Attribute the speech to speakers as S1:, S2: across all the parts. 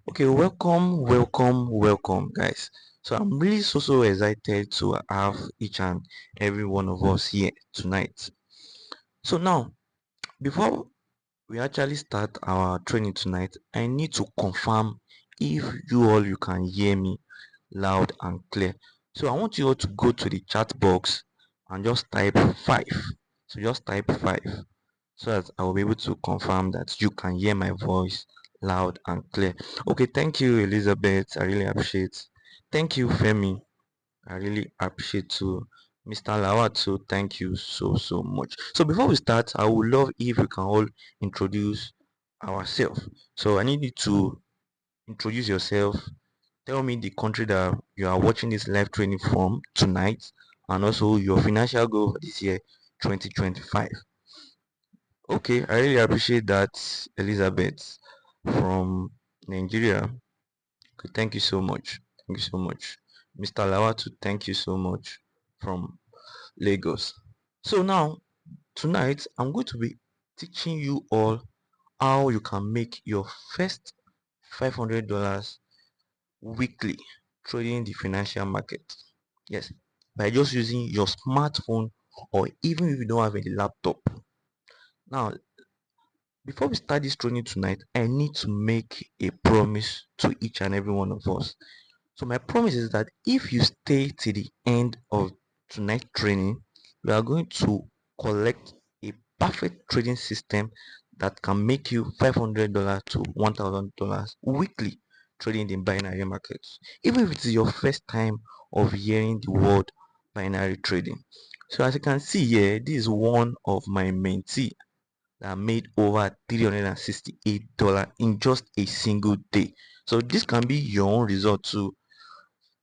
S1: Okay, welcome, guys. So I'm really so excited to have each and every one of us here tonight. So now, before we actually start our training tonight, I need to confirm if you can hear me loud and clear. So I want you all to go to the chat box and just type 5. So just type 5 so that I will be able to confirm that you can hear my voice loud and clear. Okay, thank you, Elizabeth. I really appreciate. Thank you, Femi. I really appreciate too. Mr. Lawat, so thank you so much. So before we start, I would love if we can all introduce ourselves. So I need you to introduce yourself. Tell me the country that you are watching this live training from tonight, and also your financial goal for this year, 2025. Okay, I really appreciate that, Elizabeth from Nigeria. Okay, thank you so much. Thank you so much. Mr. Lawatu, thank you so much from Lagos. So now, tonight, I'm going to be teaching you all how you can make your first $500 weekly trading the financial market. Yes, by just using your smartphone or even if you don't have any laptop. Now, before we start this training tonight, I need to make a promise to each and every one of us. So my promise is that if you stay to the end of tonight's training, we are going to collect a perfect trading system that can make you $500 to $1,000 weekly trading in binary markets. Even if it is your first time of hearing the word binary trading. So as you can see here, this is one of my mentee that made over $368 in just a single day. So this can be your own result too,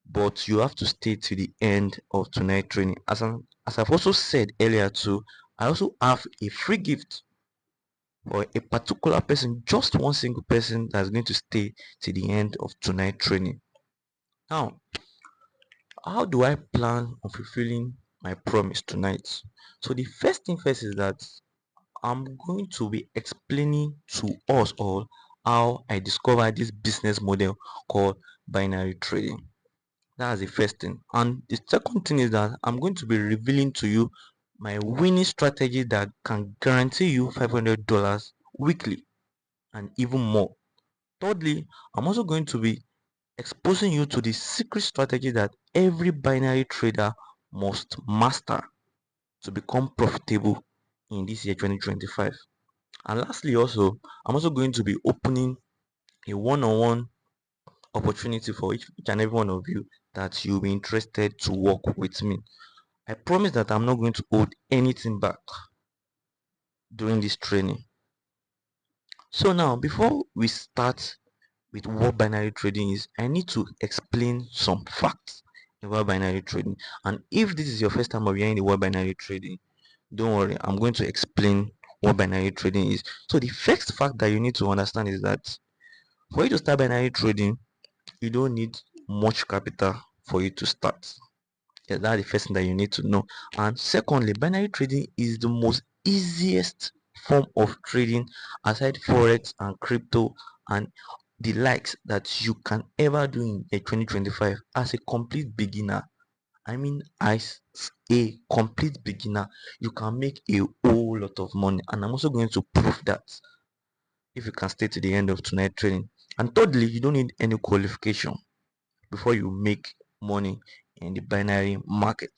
S1: but you have to stay to the end of tonight training. As I've also said earlier too, I also have a free gift for a particular person, just one single person that's going to stay to the end of tonight training. Now, how do I plan on fulfilling my promise tonight? So the first thing first is that I'm going to be explaining to us all how I discovered this business model called binary trading. That's the first thing. And the second thing is that I'm going to be revealing to you my winning strategy that can guarantee you $500 weekly and even more. Thirdly, I'm also going to be exposing you to the secret strategy that every binary trader must master to become profitable in this year 2025. And lastly, also, I'm also going to be opening a one-on-one opportunity for each and every one of you that you'll be interested to work with me. I promise that I'm not going to hold anything back during this training. So now, before we start with what binary trading is, I need to explain some facts about binary trading. And if this is your first time of hearing the word binary trading, don't worry, I'm going to explain what binary trading is. So the first fact that you need to understand is that for you to start binary trading, you don't need much capital for you to start. Yeah, that's the first thing that you need to know. And secondly, binary trading is the most easiest form of trading aside forex and crypto and the likes that you can ever do in a 2025 as a complete beginner. I mean, as a complete beginner, you can make a whole lot of money, and I'm also going to prove that if you can stay to the end of tonight training. And thirdly, you don't need any qualification before you make money in the binary market.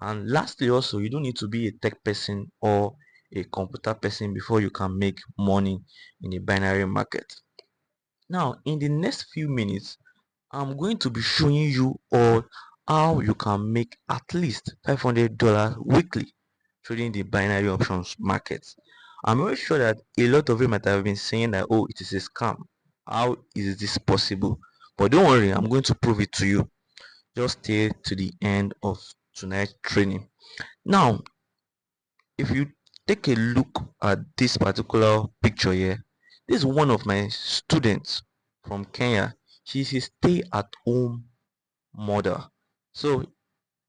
S1: And lastly, also, you don't need to be a tech person or a computer person before you can make money in the binary market. Now, in the next few minutes, I'm going to be showing you all how you can make at least $500 weekly trading the binary options market. I'm very sure that a lot of you might have been saying that, oh, it is a scam. How is this possible? But don't worry, I'm going to prove it to you. Just stay to the end of tonight's training. Now, if you take a look at this particular picture here, this is one of my students from Kenya. She's a stay-at-home mother. So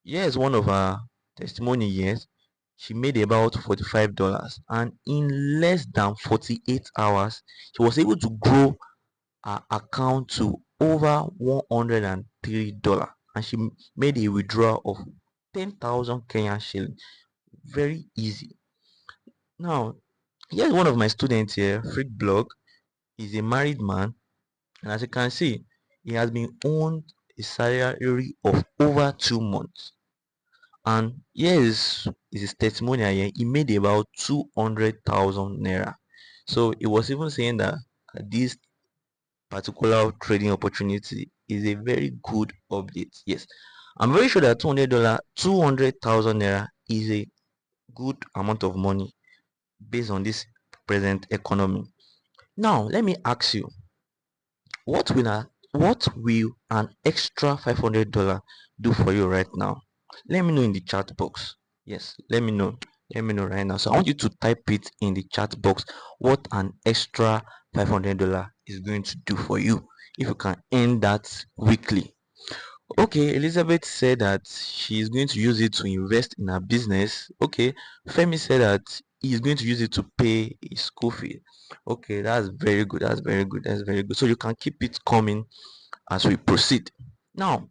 S1: here's one of her testimony years. She made about $45 and in less than 48 hours, she was able to grow her account to over $103, and she made a withdrawal of 10,000 Kenyan shilling. Very easy. Now, here's one of my students here, Freak Blog. He's a married man, and as you can see, he has been owned a salary of over 2 months. And here is his testimonial here. He made about 200,000 naira. So he was even saying that this particular trading opportunity is a very good update. Yes, I'm very sure that $200, 200,000 naira is a good amount of money based on this present economy. Now, let me ask you, what will an extra $500 do for you right now? Let me know in the chat box. Yes, let me know. Let me know right now. So I want you to type it in the chat box what an extra $500 is going to do for you if you can earn that weekly. Okay, Elizabeth said that she's going to use it to invest in her business. Okay, Femi said that he's going to use it to pay his school fee. Okay, that's very good. That's very good. That's very good. So you can keep it coming as we proceed. Now,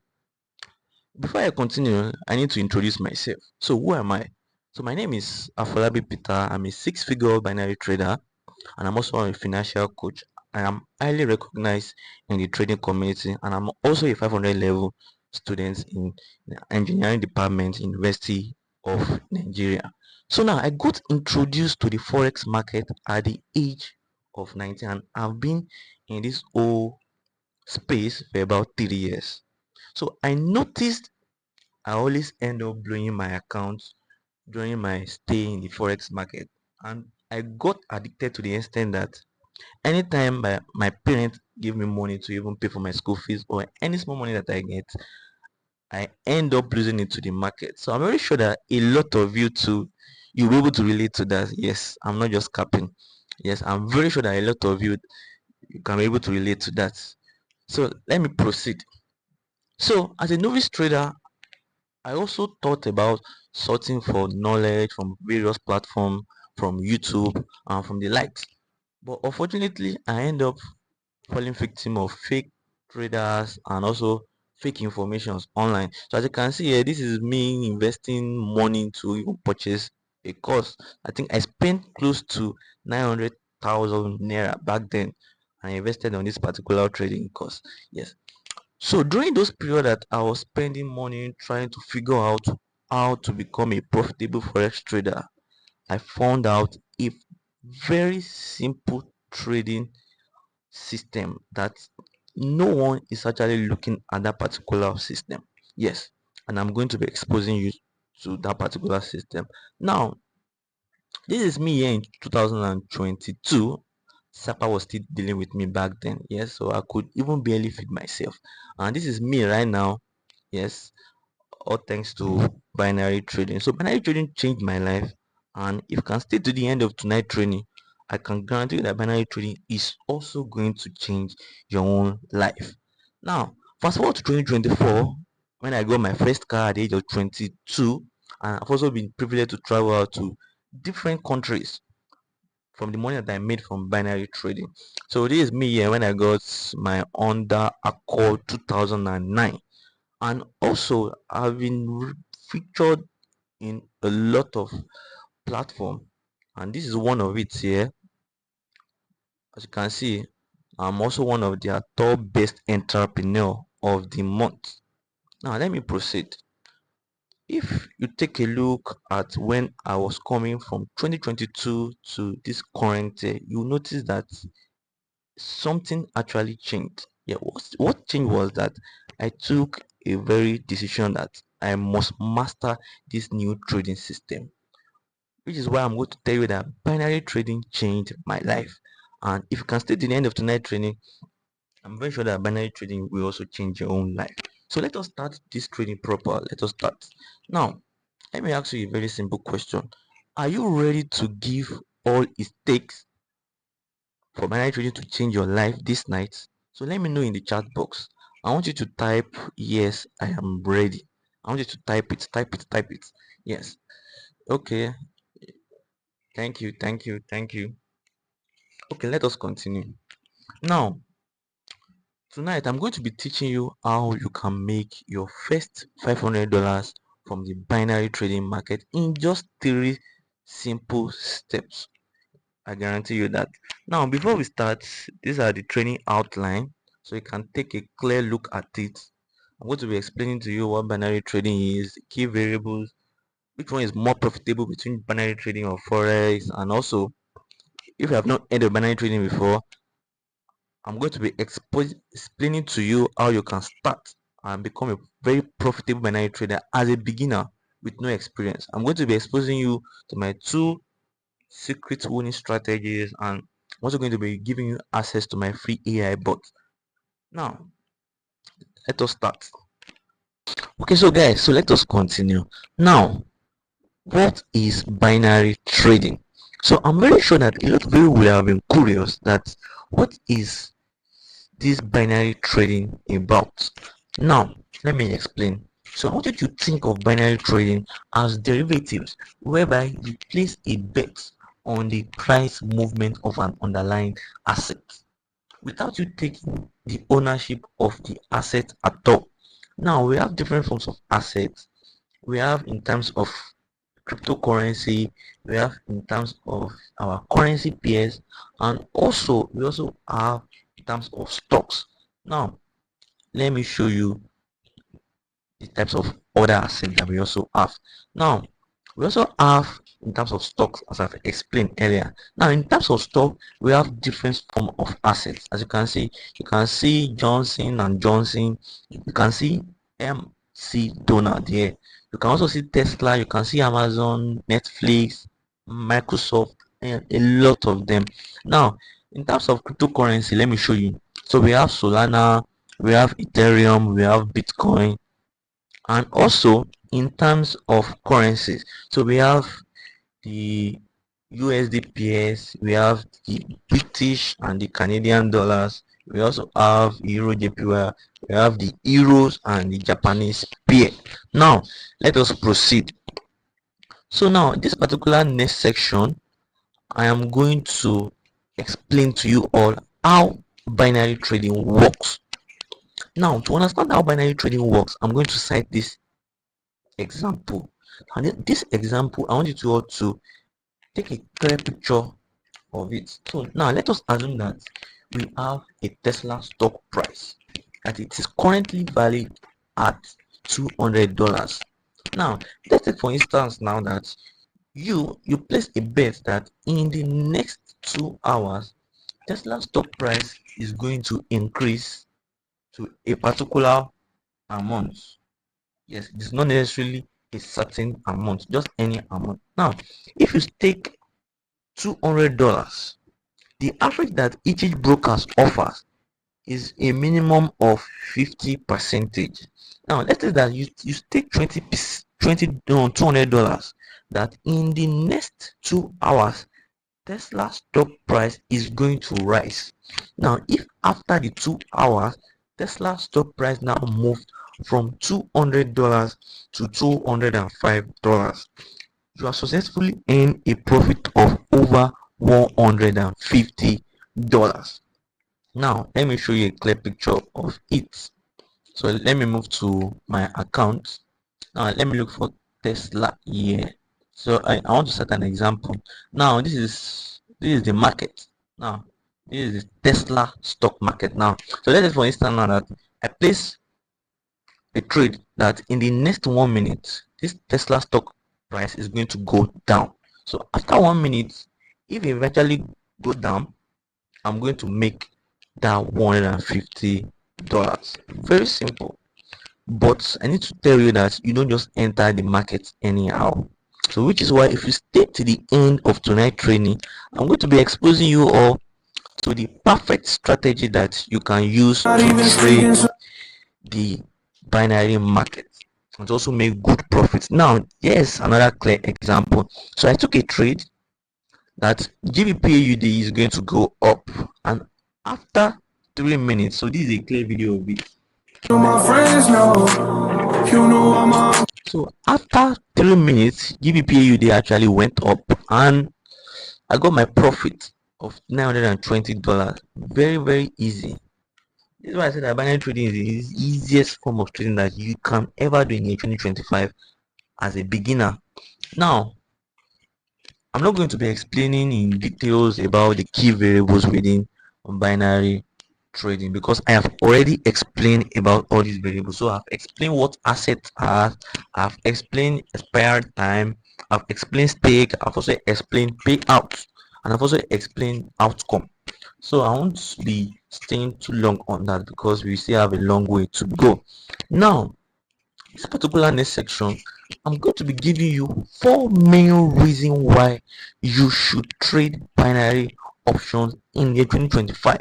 S1: before I continue, I need to introduce myself. So, who am I? So, my name is Afolabi Peter. I'm a six-figure binary trader, and I'm also a financial coach. I am highly recognized in the trading community, and I'm also a 500 level student in the engineering department, University of Nigeria. So now I got introduced to the forex market at the age of 19, and I've been in this whole space for about 3 years. So I noticed I always end up blowing my accounts during my stay in the forex market, and I got addicted to the extent that anytime my parents give me money to even pay for my school fees or any small money that I get, I end up losing it to the market. So I'm very sure that a lot of you too, you'll be able to relate to that. Yes, I'm not just capping. Yes, I'm very sure that a lot of you can be able to relate to that. So let me proceed. So as a novice trader, I also thought about sorting for knowledge from various platforms, from YouTube and from the likes. But unfortunately, I end up falling victim of fake traders and also fake informations online. So as you can see here, this is me investing money to even purchase a course. I think I spent close to 900,000 naira back then, and I invested on this particular trading course. Yes. So during those period that I was spending money trying to figure out how to become a profitable forex trader, I found out a very simple trading system that no one is actually looking at that particular system. Yes, and I'm going to be exposing you to that particular system. Now, this is me here in 2022. Sapa was still dealing with me back then. Yes, so I could even barely feed myself. And this is me right now. Yes, all thanks to binary trading. So binary trading changed my life, and if you can stay to the end of tonight training, I can guarantee you that binary trading is also going to change your own life. Now, fast forward to 2024, when I got my first car at the age of 22, and I've also been privileged to travel out to different countries from the money that I made from binary trading. So this is me here when I got my Honda Accord 2009, and also I've been featured in a lot of platform, and this is one of it here. As you can see, I'm also one of their top best entrepreneur of the month. Now let me proceed. If you take a look at when I was coming from 2022 to this current year, you notice that something actually changed. Yeah, what changed was that I took a very decision that I must master this new trading system, which is why I'm going to tell you that binary trading changed my life. And if you can stay to the end of tonight training, I'm very sure that binary trading will also change your own life. So let us start this trading proper. Let us start. Now, let me ask you a very simple question. Are you ready to give all it takes for binary trading to change your life this night? So let me know in the chat box. I want you to type yes, I am ready. I want you to type it, type it, type it. Yes. Okay. Thank you, thank you, thank you. Okay, let us continue. Now, Tonight I'm going to be teaching you how you can make your first $500 from the binary trading market in just 3 simple steps. I guarantee you that. Now, before we start, these are the training outline, so you can take a clear look at it. I'm going to be explaining to you what binary trading is, key variables, which one is more profitable between binary trading or forex, and also, if you have not heard of binary trading before, I'm going to be explaining to you how you can start and become a very profitable binary trader as a beginner with no experience. I'm going to be exposing you to my 2 secret winning strategies, and I'm also going to be giving you access to my free AI bot. Now, let us start. Okay, so guys, so let us continue. Now, what is binary trading? So I'm very sure that a lot of you will have been curious that what is this binary trading about? Now, let me explain. So I want you to think of binary trading as derivatives whereby you place a bet on the price movement of an underlying asset without you taking the ownership of the asset at all. Now we have different forms of assets. We have in terms of cryptocurrency, we have in terms of our currency pairs, and also we also have in terms of stocks. Now let me show you the types of other assets that we also have. Now we also have in terms of stocks, as I've explained earlier. Now in terms of stock, we have different form of assets. As you can see Johnson and Johnson, you can see MC Donald here. You can also see Tesla, you can see Amazon, Netflix, Microsoft, and a lot of them. Now in terms of cryptocurrency, let me show you. So we have Solana, we have Ethereum, we have Bitcoin, and also in terms of currencies, so we have the USD we have the British and the Canadian dollars, we also have Euro JPY, we have the euros and the Japanese yen. Now let us proceed. So now this particular next section, I am going to explain to you all how binary trading works. Now to understand how binary trading works, I'm going to cite this example, and this example I want you to all to take a clear picture of it. So now let us assume that we have a Tesla stock price that it is currently valued at $200. Now let's take for instance now that you place a bet that in the next 2 hours Tesla stock price is going to increase to a particular amount. Yes, it's not necessarily a certain amount, just any amount. Now if you stake $200, the average that each broker offers is a minimum of 50 percentage. Now let's say that you stake 20 $200, that in the next 2 hours Tesla stock price is going to rise. Now if after the 2 hours Tesla stock price now moved from $200 to $205, you have successfully earned a profit of over $150. Now let me show you a clear picture of it. So let me move to my account. Now let me look for Tesla here. So I want to set an example. Now this is the market. Now this is the Tesla stock market. Now so let's say for instance now that I place a trade that in the next 1 minute this Tesla stock price is going to go down. So after 1 minute, if it eventually go down, I'm going to make that $150. Very simple. But I need to tell you that you don't just enter the market anyhow. So which is why if you stay to the end of tonight's training, I'm going to be exposing you all to the perfect strategy that you can use to trade the binary market and also make good profits. Now here's another clear example. So I took a trade that GBP is going to go up, and after 3 minutes, so this is a clear video of it. So after 3 minutes GBP actually went up and I got my profit of $920. Very easy. This is why I said that binary trading is the easiest form of trading that you can ever do in year 2025 as a beginner. Now, I'm not going to be explaining in details about the key variables within binary trading because I have already explained about all these variables. So I've explained what assets are, I've explained expired time, I've explained stake, I've also explained payout, and I've also explained outcome. So I won't be staying too long on that because we still have a long way to go. Now, this particular next section, I'm going to be giving you 4 main reasons why you should trade binary options in year 2025.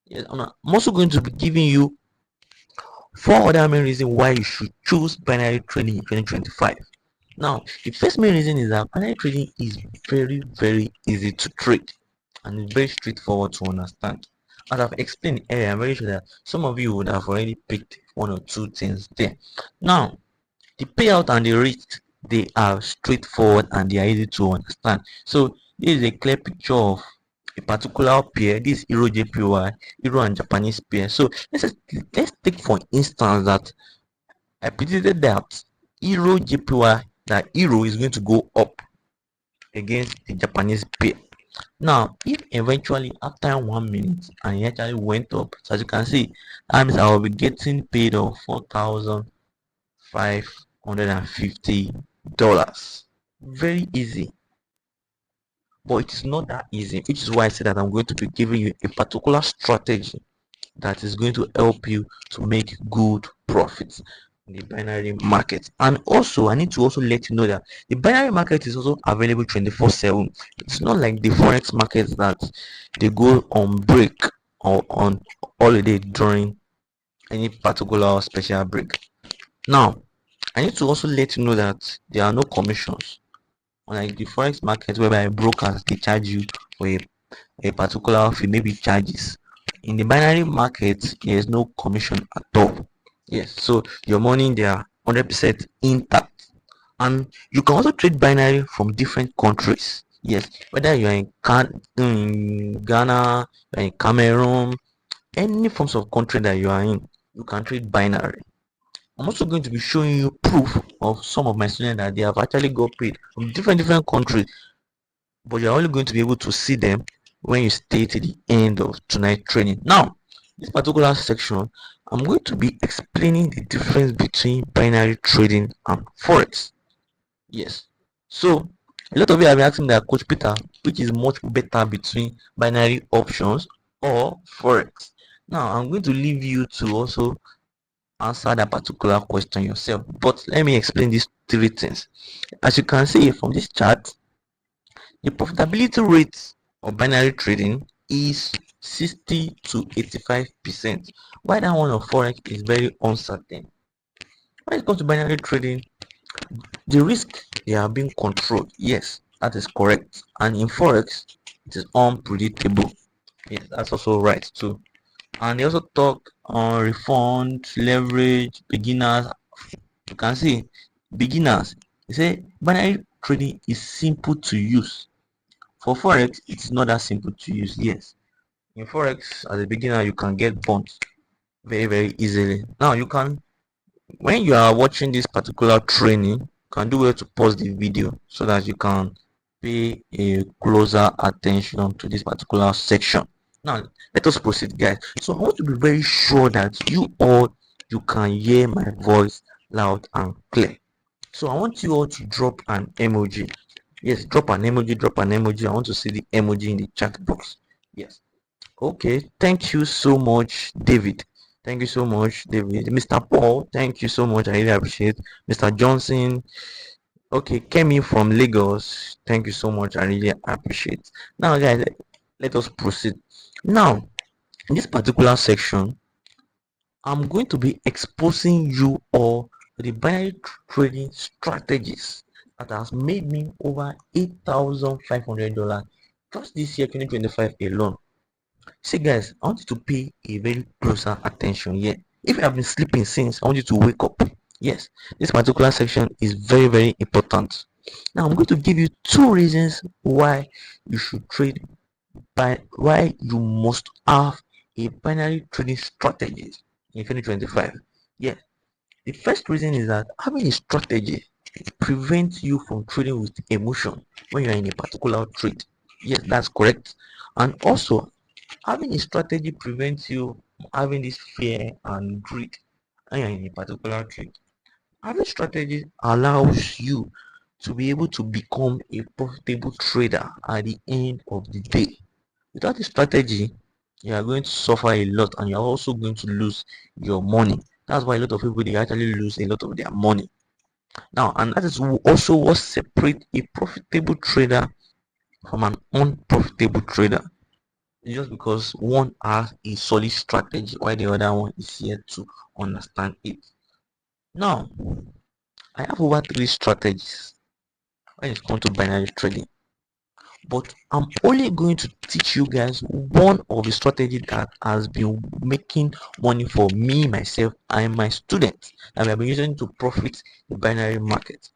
S1: Yes, I'm also going to be giving you 4 other main reasons why you should choose binary trading in 2025. Now, the first main reason is that binary trading is very easy to trade and it's very straightforward to understand. As I've explained earlier, I'm very sure that some of you would have already picked one or two things there. Now, the payout and the risk, they are straightforward and they are easy to understand. So this is a clear picture of a particular pair. This is Euro JPY, Euro and Japanese pair. So let's take for instance that I predicted that Euro JPY, that Euro is going to go up against the Japanese pair. Now, if eventually after 1 minute and it actually went up, so as you can see, that means I will be getting paid of $4,550. Very easy, but it is not that easy, which is why I said that I'm going to be giving you a particular strategy that is going to help you to make good profits in the binary market. And also, I need to also let you know that the binary market is also available 24/7. It's not like the forex markets that they go on break or on holiday during any particular special break. Now, I need to also let you know that there are no commissions. Unlike the forex market whereby brokers they charge you for a particular fee, maybe charges. In the binary market, there is no commission at all. Yes, so your money they are 100% intact. And you can also trade binary from different countries. Yes, whether you are in Ghana, you are in Cameroon, any forms of country that you are in, you can trade binary. I'm also going to be showing you proof of some of my students that they have actually got paid from different countries, but you're only going to be able to see them when you stay to the end of tonight's training. Now, this particular section, I'm going to be explaining the difference between binary trading and forex. Yes. So a lot of you have been asking that, Coach Peter, which is much better between binary options or forex? Now I'm going to leave you to also answer that particular question yourself. But let me explain these three things. As you can see from this chart, the profitability rate of binary trading is 60 to 85%, while that one of forex is very uncertain. When it comes to binary trading, the risk they are being controlled. Yes, that is correct. And in forex, it is unpredictable. Yes, that's also right too. And they also talk on refund, leverage, beginners. You can see beginners. They say binary trading is simple to use. For forex, it's not that simple to use. Yes, in forex, as a beginner, you can get burnt very easily. Now you can, when you are watching this particular training, you can do well to pause the video so that you can pay a closer attention to this particular section. Now let us proceed, guys. So I want to be very sure that you can hear my voice loud and clear. So I want you all to drop an emoji. Yes, drop an emoji, drop an emoji. I want to see the emoji in the chat box. Yes. Okay, thank you so much, David. Thank you so much, David. Mr. Paul, thank you so much. I really appreciate. Mr. Johnson, okay, Kemi from Lagos, thank you so much. I really appreciate. Now, guys, let us proceed. Now, in this particular section, I'm going to be exposing you all the binary trading strategies that has made me over $8,500 just this year, 2025 alone. See guys, I want you to pay a very closer attention here. If you have been sleeping since, I want you to wake up. Yes, this particular section is very important. Now I'm going to give you 2 reasons why you should trade, by why you must have a binary trading strategy in 2025? Yeah, the first reason is that having a strategy prevents you from trading with emotion when you are in a particular trade. Yes, that's correct. And also, having a strategy prevents you having this fear and greed when you're in a particular trade. Having strategy allows you to be able to become a profitable trader at the end of the day. Without a strategy, you are going to suffer a lot and you're also going to lose your money. That's why a lot of people they actually lose a lot of their money. Now, and that is also what separates a profitable trader from an unprofitable trader. It's just because one has a solid strategy while the other one is yet to understand it. Now, I have over three strategies when it comes to binary trading, but I'm only going to teach you guys one of the strategy that has been making money for me, myself, and my students that we have been using to profit the binary market.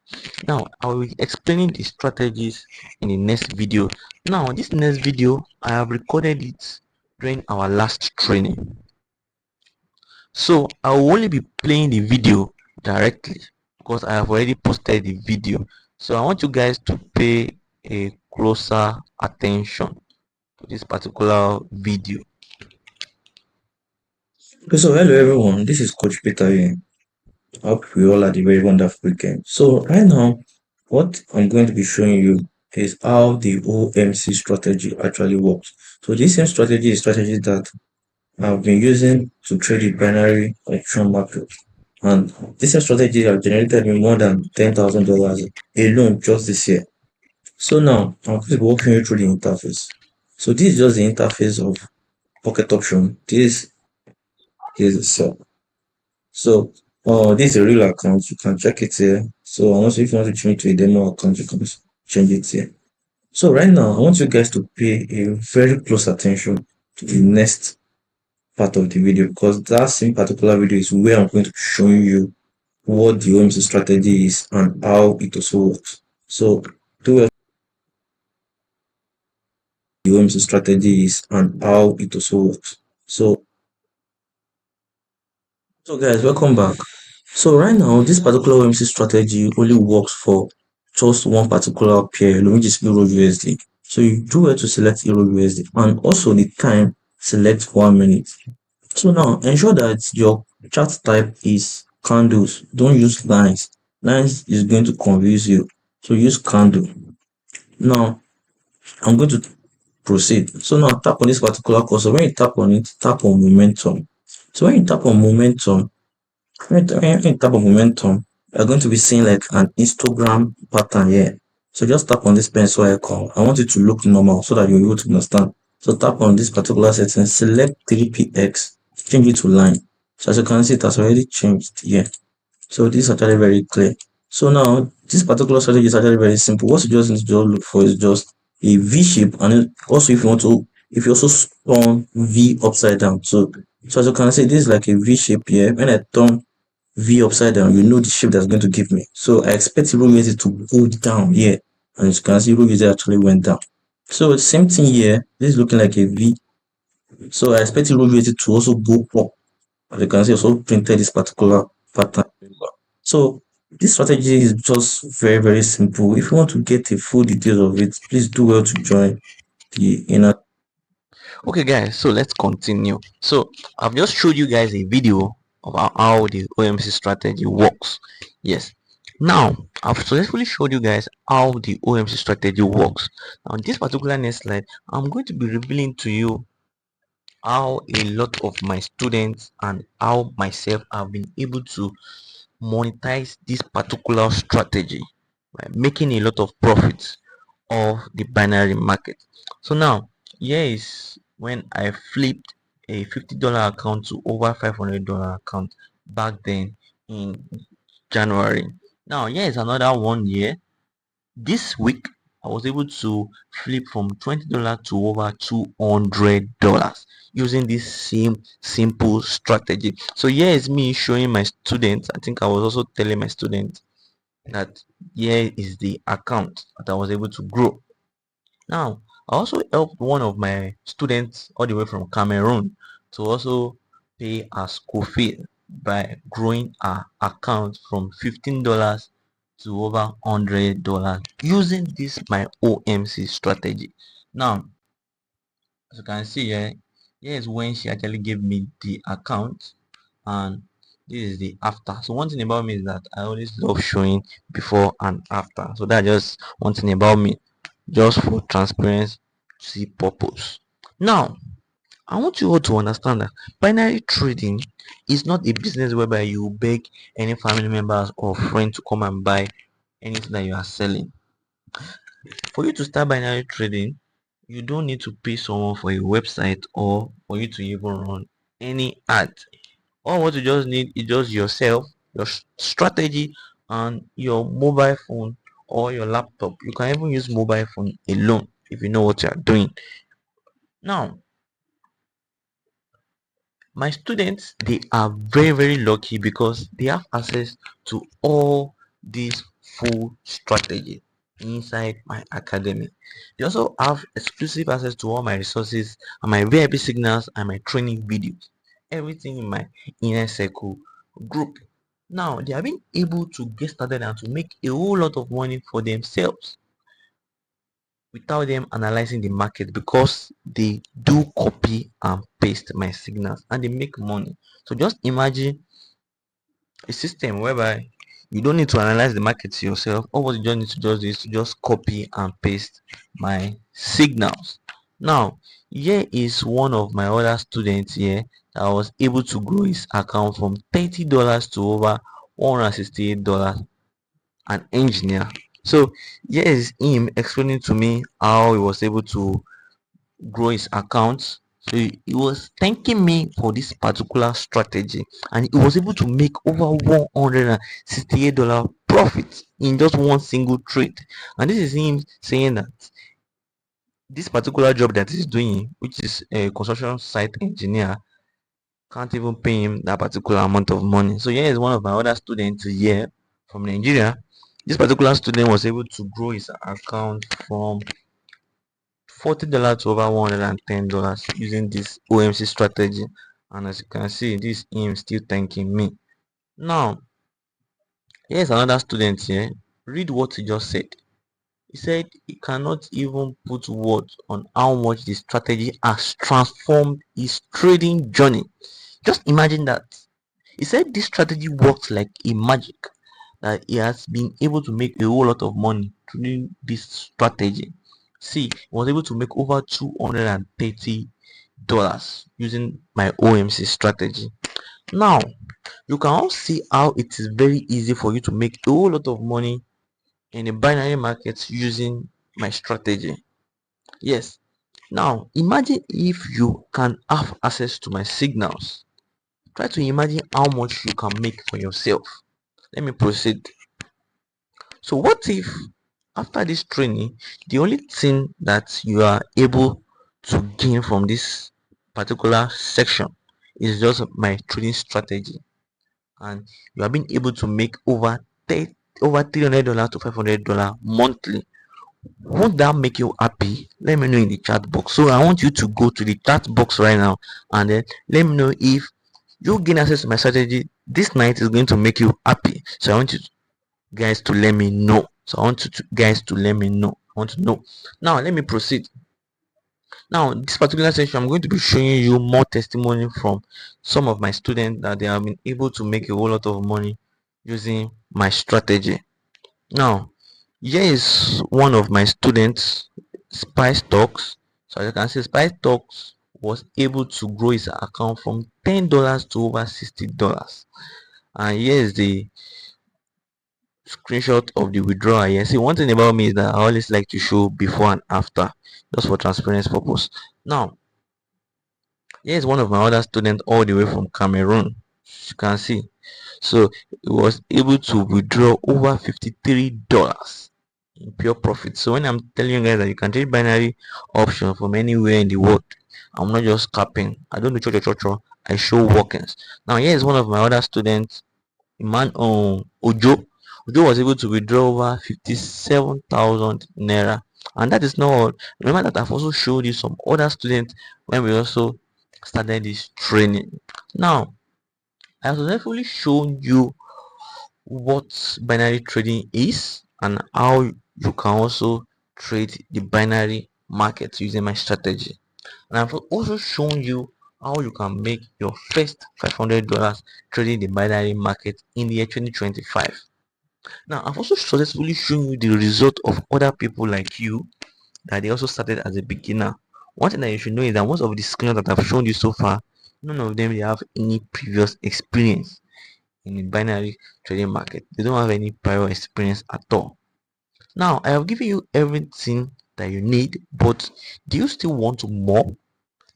S1: Now, I will be explaining the strategies in the next video. Now, this next video, I have recorded it during our last training. So I will only be playing the video directly because I have already posted the video. So I want you guys to pay a closer attention to this particular video.
S2: Okay, so hello everyone, this is Coach Peter here. I hope we all had a very wonderful weekend. So right now, what I'm going to be showing you is how the OMC strategy actually works. So this same strategy is strategy that I've been using to trade the binary option market. And this same strategy has generated me more than $10,000 alone just this year. So now I'm going to be walking you through the interface. So this is just the interface of Pocket Option. This is the sell. So, this is a real account. You can check it here. So, and also if you want to change to a demo account, you can change it here. So, right now, I want you guys to pay a very close attention to the next part of the video because that same particular video is where I'm going to be showing you what the OMC strategy is and how it also works. So, do well. The OMC strategy is and how it also works. So guys, welcome back. So right now, this particular OMC strategy only works for just one particular pair, which is Euro USD. So you do well to select Euro USD and also the time, select 1 minute. So now ensure that your chart type is candles. Don't use lines. Lines is going to confuse you. So use candle. Now I'm going to proceed. So now tap on this particular cursor. When you tap on it, tap on momentum. So when you tap on momentum, when you tap on momentum, you're going to be seeing like an histogram pattern here. So just tap on this pencil icon. I want it to look normal so that you're able to understand. So tap on this particular setting, select 3px, change it to line. So as you can see, it has already changed here. So this is actually very clear. So now this particular strategy is actually very simple. What you just need to just look for is just a V shape, and also if you want to, if you also turn V upside down. So as you can see, this is like a V shape here. When I turn V upside down, you know the shape that's going to give me. So I expect Euro USD to go down here, and as you can see, Euro USD actually went down. So same thing here. This is looking like a V. So I expect Euro USD to also go up. As you can see, also printed this particular pattern. So this strategy is just very, very simple. If you want to get the full details of it, please do well to join the inner.
S1: Okay guys, so let's continue. So I've just showed you guys a video about how the OMC strategy works. Yes. Now I've successfully showed you guys how the OMC strategy works. Now in this particular next slide, I'm going to be revealing to you how a lot of my students and how myself have been able to monetize this particular strategy by making a lot of profits of the binary market. So now here is when I flipped a $50 account to over $500 account back then in January. Now here is another one year. This week I was able to flip from $20 to over $200 using this same simple strategy. So here is me showing my students. I think I was also telling my students that here is the account that I was able to grow. Now, I also helped one of my students all the way from Cameroon to also pay our school fee by growing our account from $15 to over $100 using this my OMC strategy. Now, as you can see here is when she actually gave me the account, and this is the after. So one thing about me is that I always love showing before and after. So that's just one thing about me, just for transparency purpose. Now, I want you all to understand that binary trading is not a business whereby you beg any family members or friend to come and buy anything that you are selling. For you to start binary trading, you don't need to pay someone for a website or for you to even run any ad. All what you just need is just yourself, your strategy, and your mobile phone or your laptop. You can even use mobile phone alone if you know what you are doing. Now, my students, they are very lucky because they have access to all these full strategy inside my academy. They also have exclusive access to all my resources and my VIP signals and my training videos, everything in my inner circle group. Now they have been able to get started and to make a whole lot of money for themselves without them analyzing the market, because they do copy and paste my signals and they make money. So just imagine a system whereby you don't need to analyze the market yourself. All what you just need to just do is to just copy and paste my signals. Now, here is one of my other students here that was able to grow his account from $30 to over $168, an engineer. So here is him explaining to me how he was able to grow his account. So he was thanking me for this particular strategy, and he was able to make over $168 profit in just one single trade. And this is him saying that this particular job that he's doing, which is a construction site engineer, can't even pay him that particular amount of money. So here is one of my other students here from Nigeria. This particular student was able to grow his account from $40 to over $110 using this OMC strategy. And as you can see, this him still thanking me. Now, here's another student here. Read what he just said. He said he cannot even put words on how much the strategy has transformed his trading journey. Just imagine that. He said this strategy works like a magic, that he has been able to make a whole lot of money through this strategy. See, he was able to make over $230 using my OMC strategy. Now, you can all see how it is very easy for you to make a whole lot of money in the binary market using my strategy. Yes. Now, imagine if you can have access to my signals. Try to imagine how much you can make for yourself. Let me proceed. So what if after this training, the only thing that you are able to gain from this particular section is just my trading strategy, and you have been able to make over $300 to $500 monthly? Won't that make you happy? Let me know in the chat box. So I want you to go to the chat box right now and then let me know if you gain access to my strategy this night is going to make you happy. So I want you guys to let me know. So I want you guys to let me know. I want to know. Now let me proceed. Now this particular section, I'm going to be showing you more testimony from some of my students that they have been able to make a whole lot of money using my strategy. Now here is one of my students, Spice Talks. So as you can see, Spice Talks was able to grow his account from $10 to over $60. And here is the screenshot of the withdrawal here. See, one thing about me is that I always like to show before and after, just for transparency purpose. Now, here is one of my other students all the way from Cameroon. As you can see, so he was able to withdraw over $53 in pure profit. So when I'm telling you guys that you can trade binary option from anywhere in the world, I'm not just capping. I don't do cho. I show workings. Now here is one of my other students, man, Ojo. Ojo was able to withdraw over 57,000 naira, and that is not all. Remember that I've also showed you some other students when we also started this training. Now, I have successfully shown you what binary trading is and how you can also trade the binary market using my strategy. And I've also shown you how you can make your first $500 trading the binary market in the year 2025. Now, I've also successfully shown you the result of other people like you that they also started as a beginner. One thing that you should know is that most of the screens that I've shown you so far, none of them they have any previous experience in the binary trading market. They don't have any prior experience at all. Now, I have given you everything that you need, but do you still want more?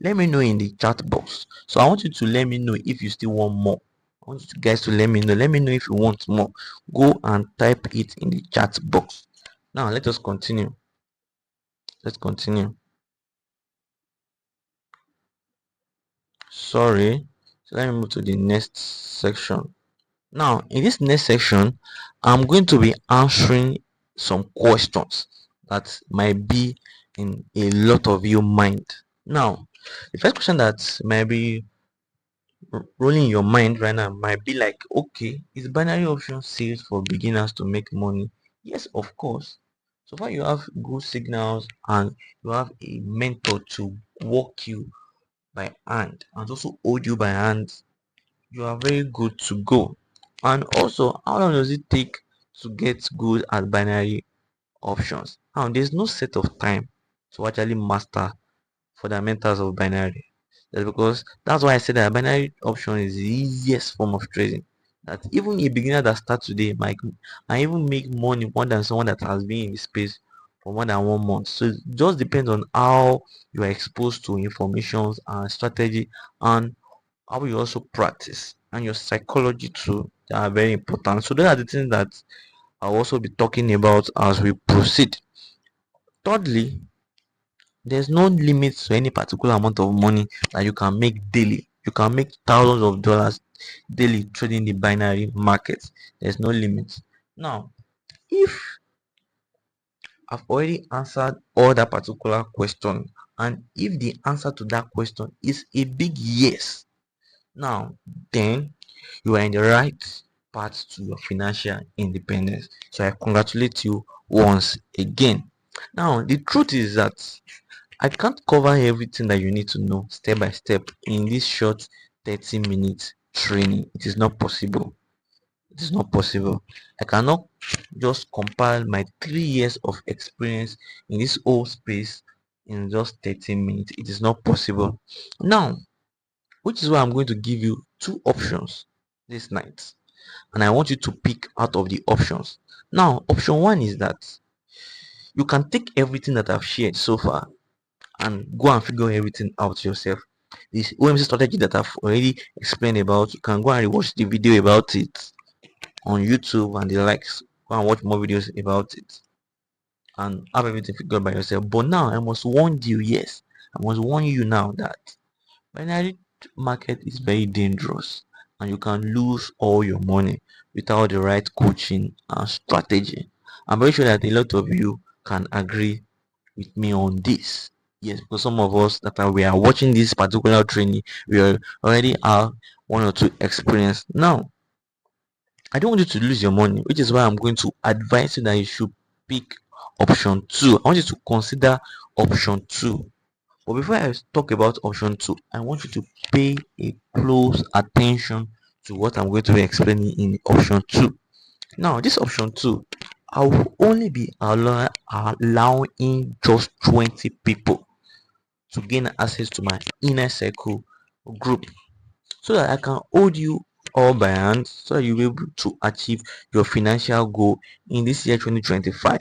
S1: Let me know in the chat box. So I want you to let me know if you still want more. I want you guys to let me know. Let me know if you want more. Go and type it in the chat box. Now let us continue. Let's continue. Sorry. So let me move to the next section. Now in this next section, I'm going to be answering some questions that might be in a lot of your mind. Now, the first question that might be rolling in your mind right now might be like, okay, is binary option safe for beginners to make money? Yes, of course. So far you have good signals and you have a mentor to walk you by hand and also hold you by hand, you are very good to go. And also, how long does it take to get good at binary options? Now there's no set of time to actually master fundamentals of binary. That's because that's why I said that binary option is the easiest form of trading. That even a beginner that starts today might and even make money more than someone that has been in the space for more than 1 month. So it just depends on how you are exposed to informations and strategy and how you also practice and your psychology too. They are very important. So those are the things that I'll also be talking about as we proceed. Thirdly, there's no limit to any particular amount of money that you can make daily. You can make thousands of dollars daily trading the binary market. There's no limit. Now, if I've already answered all that particular question, and if the answer to that question is a big yes, now then you are in the right path to your financial independence. So I congratulate you once again. Now, the truth is that I can't cover everything that you need to know step by step in this short 30-minute training. It is not possible. It is not possible. I cannot just compile my 3 years of experience in this whole space in just 30 minutes. It is not possible. Now, which is why I'm going to give you two options this night. And I want you to pick out of the options. Now, option one is that you can take everything that I've shared so far and go and figure everything out yourself. This OMC strategy that I've already explained about, you can go and watch the video about it on YouTube and the likes. Go and watch more videos about it and have everything figured by yourself. But now I must warn you, yes, I must warn you now that binary market is very dangerous and you can lose all your money without the right coaching and strategy. I'm very sure that a lot of you can agree with me on this. Yes, because some of us that are we are watching this particular training, already have one or two experience. Now, I don't want you to lose your money, which is why I'm going to advise you that you should pick option two. I want you to consider option two. But before I talk about option two, I want you to pay a close attention to what I'm going to be explaining in option two. Now, this option two, I will only be allowing just 20 people to gain access to my inner circle group so that I can hold you all by hand so that you'll be able to achieve your financial goal in this year 2025.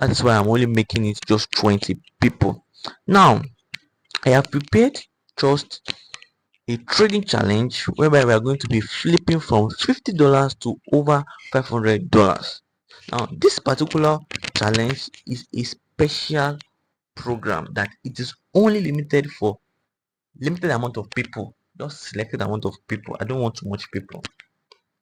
S1: That's why I'm only making it just 20 people. Now, I have prepared just a trading challenge whereby we are going to be flipping from $50 to over $500. Now, this particular challenge is a special program that it is only limited for limited amount of people, just selected amount of people. I don't want too much people.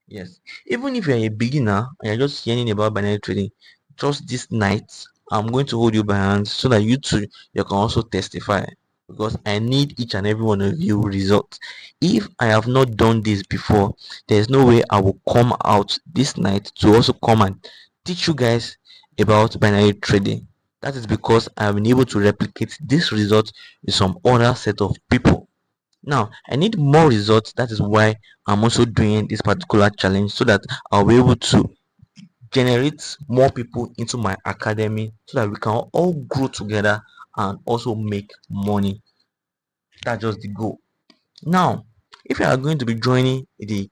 S1: Yes, even if you're a beginner and you're just hearing about binary trading, just this night I'm going to hold you by hand so that you too you can also testify because I need each and every one of you results. If I have not done this before, there's no way I will come out this night to also come and teach you guys about binary trading. That is because I have been able to replicate this result with some other set of people. Now I need more results. That is why I'm also doing this particular challenge, so that I'll be able to generate more people into my academy, so that we can all grow together and also make money. That's just the goal. Now, if you are going to be joining the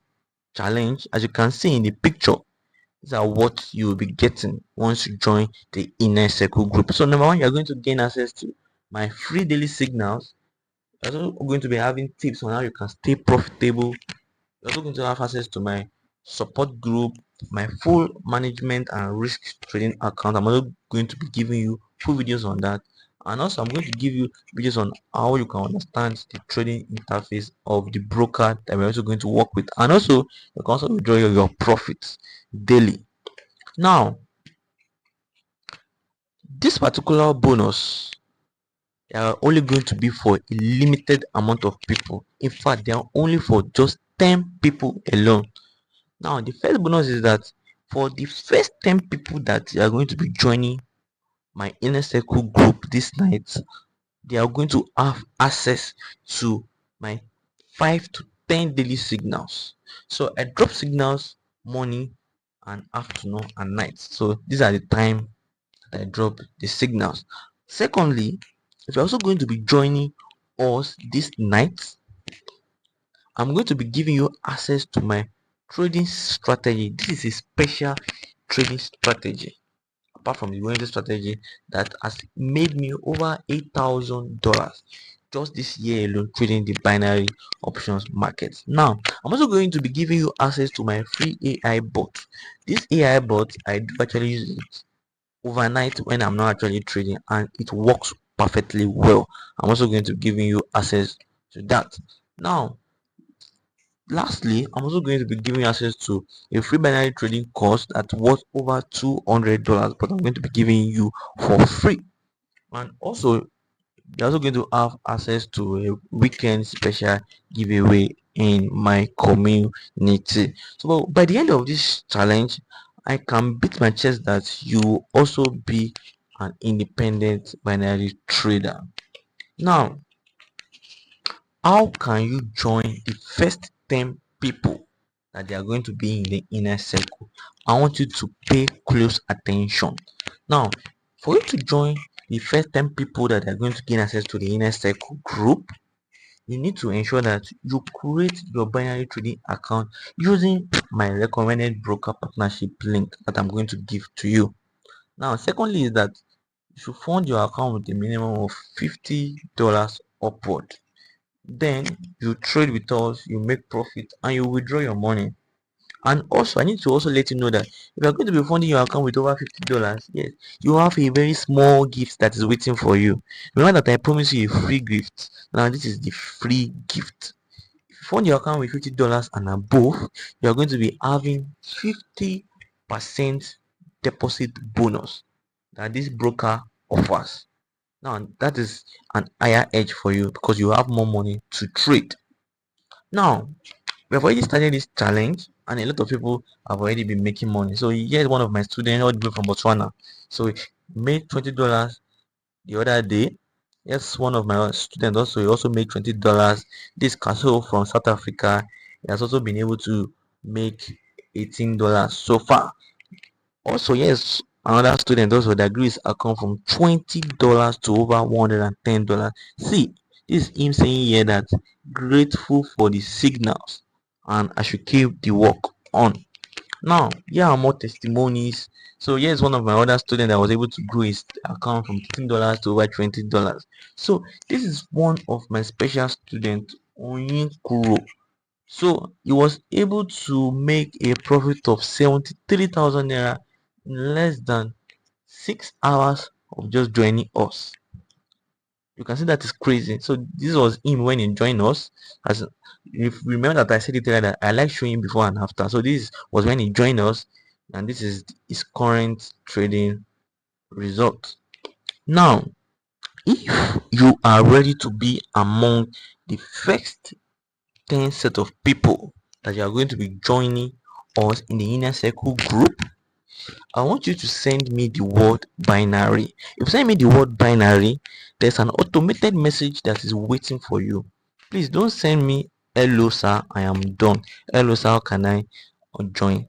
S1: challenge, as you can see in the picture, these are what you will be getting once you join the inner circle group. So number one, you're going to gain access to my free daily signals. You're also going to be having tips on how you can stay profitable. You're also going to have access to my support group, my full management and risk trading account. I'm also going to be giving you full videos on that. And also I'm going to give you videos on how you can understand the trading interface of the broker that we're also going to work with. And also you can also withdraw your profits daily. Now, this particular bonus, they are only going to be for a limited amount of people. In fact, they are only for just 10 people alone. Now, the first bonus is that for the first 10 people that are going to be joining my inner circle group this night, they are going to have access to my 5 to 10 daily signals. So I drop signals morning and afternoon and night. So these are the time that I drop the signals. Secondly, if you're also going to be joining us this night, I'm going to be giving you access to my trading strategy. This is a special trading strategy, apart from the Wednesday strategy, that has made me over $8,000 just this year alone trading the binary options market. Now, I'm also going to be giving you access to my free AI bot. This AI bot, I do actually use it overnight when I'm not actually trading, and it works perfectly well. I'm also going to be giving you access to that. Now, lastly, I'm also going to be giving access to a free binary trading course that worth over $200, but I'm going to be giving you for free. And also, you're also going to have access to a weekend special giveaway in my community. So by the end of this challenge, I can beat my chest that you will also be an independent binary trader. Now, how can you join the first 10 people that they are going to be in the inner circle? I want you to pay close attention. Now, for you to join the first 10 people that are going to gain access to the inner circle group, you need to ensure that you create your binary trading account using my recommended broker partnership link that I'm going to give to you. Now, secondly, is that you should fund your account with a minimum of $50 upward. Then you trade with us, you make profit, and you withdraw your money. And also, I need to also let you know that if you're going to be funding your account with over $50, yes, you have a very small gift that is waiting for you. Remember that I promised you a free gift. Now, this is the free gift. If you fund your account with $50 and above, you're going to be having 50% deposit bonus that this broker offers. Now, that is an higher edge for you because you have more money to trade. Now, we have already started this challenge, and a lot of people have already been making money. So here's one of my students all the way from Botswana. So he made $20 the other day. Yes, one of my students also, he also made $20. This Castle from South Africa, he has also been able to make $18 so far. Also, yes, another student also that grew his account from $20 to over $110. See, this is him saying here that grateful for the signals and I should keep the work on. Now, here are more testimonies. So here's one of my other students that was able to grow his account from $15 to over $20. So this is one of my special students, Onyekuro. So he was able to make a profit of 73,000 naira in less than 6 hours of just joining us. You can see that is crazy. So this was him when he joined us. As if you remember that I said it earlier that I like showing before and after. So this was when he joined us, and this is his current trading result. Now, If you are ready to be among the first 10 set of people that you are going to be joining us in the inner circle group, I want you to send me the word binary. If you send me the word binary, there's an automated message that is waiting for you. Please don't send me hello sir, I am done. Hello sir, how can I join?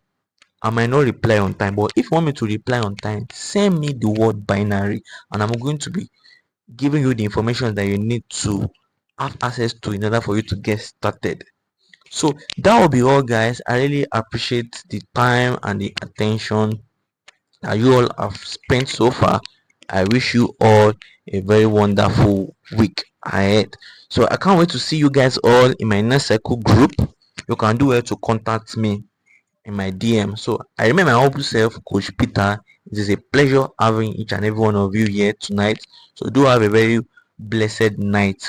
S1: I might not reply on time, but if you want me to reply on time, send me the word binary and I'm going to be giving you the information that you need to have access to in order for you to get started. So that will be all, guys. I really appreciate the time and the attention that you all have spent so far. I wish you all a very wonderful week ahead. So I can't wait to see you guys all in my next circle group. You can do it to contact me in my DM. So I remain my humble self, Coach Peter. It is a pleasure having each and every one of you here tonight. So do have a very blessed night.